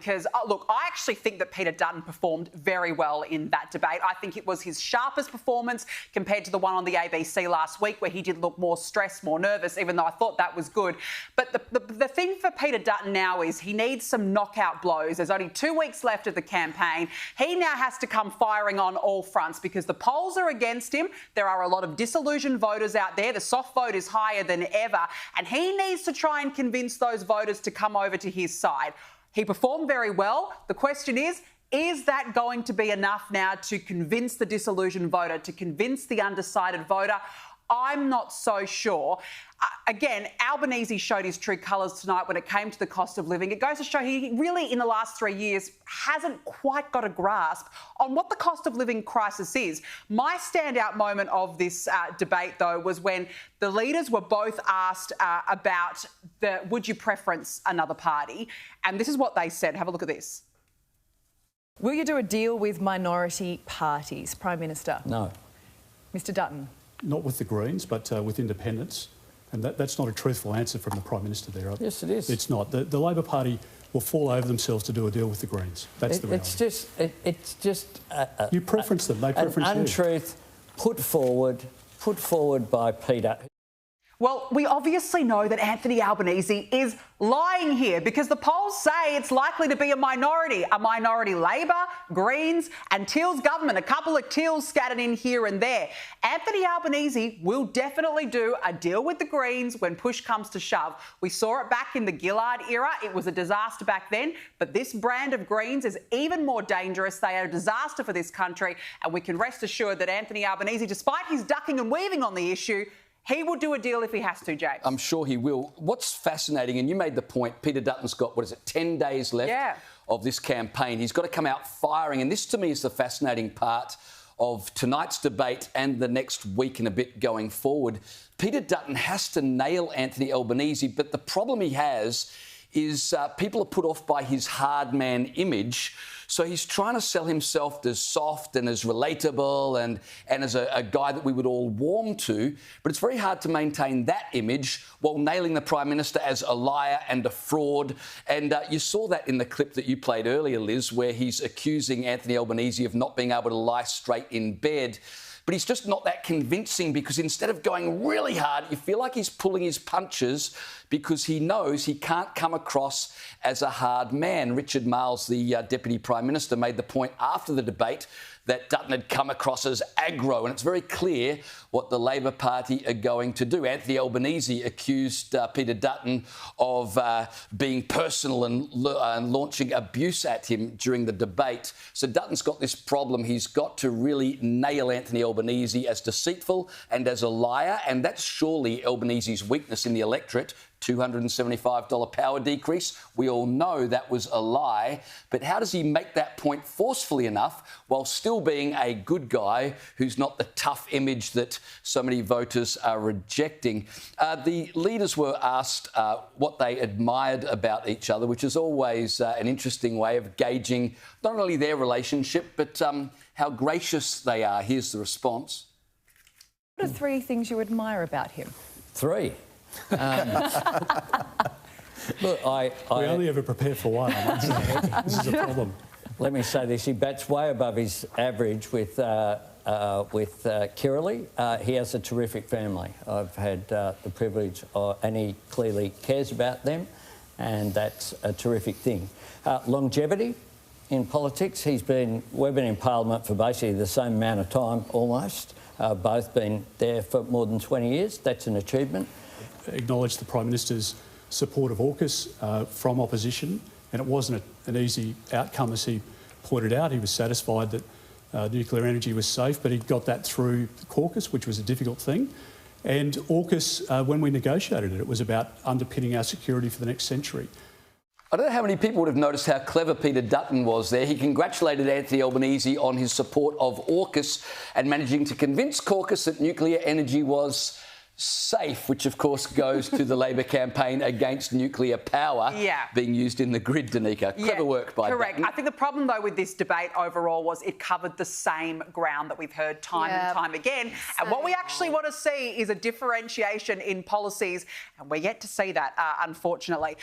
Because, look, I actually think that Peter Dutton performed very well in that debate. I think it was his sharpest performance compared to the one on the ABC last week where he did look more stressed, more nervous, even though I thought that was good. But the thing for Peter Dutton now is he needs some knockout blows. There's only 2 weeks left of the campaign. He now has to come firing on all fronts because the polls are against him. There are a lot of disillusioned voters out there. The soft vote is higher than ever. And he needs to try and convince those voters to come over to his side. He performed very well. The question is that going to be enough now to convince the disillusioned voter, to convince the undecided voter? I'm not so sure. Again, Albanese showed his true colours tonight when it came to the cost of living. It goes to show he really, in the last 3 years, hasn't quite got a grasp on what the cost of living crisis is. My standout moment of this debate, though, was when the leaders were both asked about would you preference another party? And this is what they said. Have a look at this. Will you do a deal with minority parties, Prime Minister? No. Mr Dutton? Not with the Greens, but with independents. And that's not a truthful answer from the Prime Minister there. Yes, it is. It's not. The Labor Party will fall over themselves to do a deal with the Greens. That's the reality. It's just you preference them. They preference an untruth put forward by Peter. Well, we obviously know that Anthony Albanese is lying here because the polls say it's likely to be a minority Labor, Greens and Teal's government, a couple of Teals scattered in here and there. Anthony Albanese will definitely do a deal with the Greens when push comes to shove. We saw it back in the Gillard era. It was a disaster back then, but this brand of Greens is even more dangerous. They are a disaster for this country, and we can rest assured that Anthony Albanese, despite his ducking and weaving on the issue, he will do a deal if he has to, James. I'm sure he will. What's fascinating, and you made the point, Peter Dutton's got, 10 days left of this campaign. He's got to come out firing, and this to me is the fascinating part of tonight's debate and the next week and a bit going forward. Peter Dutton has to nail Anthony Albanese, but the problem he has is people are put off by his hard man image. So he's trying to sell himself as soft and as relatable and as a guy that we would all warm to. But it's very hard to maintain that image while nailing the Prime Minister as a liar and a fraud. And you saw that in the clip that you played earlier, Liz, where he's accusing Anthony Albanese of not being able to lie straight in bed. But he's just not that convincing because instead of going really hard, you feel like he's pulling his punches because he knows he can't come across as a hard man. Richard Marles, the Deputy Prime Minister, made the point after the debate that Dutton had come across as aggro, and it's very clear what the Labor Party are going to do. Anthony Albanese accused Peter Dutton of being personal and launching abuse at him during the debate. So Dutton's got this problem. He's got to really nail Anthony Albanese as deceitful and as a liar, and that's surely Albanese's weakness in the electorate. $275 power decrease. We all know that was a lie. But how does he make that point forcefully enough while still being a good guy who's not the tough image that so many voters are rejecting? The leaders were asked what they admired about each other, which is always an interesting way of gauging not only their relationship, but how gracious they are. Here's the response. What are 3 things you admire about him? 3. Look, we only ever prepare for one. This is a problem. Let me say this: he bats way above his average with Kirralie. He has a terrific family. I've had the privilege, and he clearly cares about them, and that's a terrific thing. Longevity in politics. We've been in Parliament for basically the same amount of time, almost. Both been there for more than 20 years. That's an achievement. Acknowledge the Prime Minister's support of AUKUS from opposition, and it wasn't an easy outcome, as he pointed out. He was satisfied that nuclear energy was safe, but he got that through the caucus, which was a difficult thing. And AUKUS, when we negotiated it, it was about underpinning our security for the next century. I don't know how many people would have noticed how clever Peter Dutton was there. He congratulated Anthony Albanese on his support of AUKUS and managing to convince caucus that nuclear energy was safe, which of course goes to the Labor campaign against nuclear power being used in the grid, Danica. Clever work by correct. Dutton. I think the problem, though, with this debate overall was it covered the same ground that we've heard time and time again. And what we actually want to see is a differentiation in policies, and we're yet to see that, unfortunately.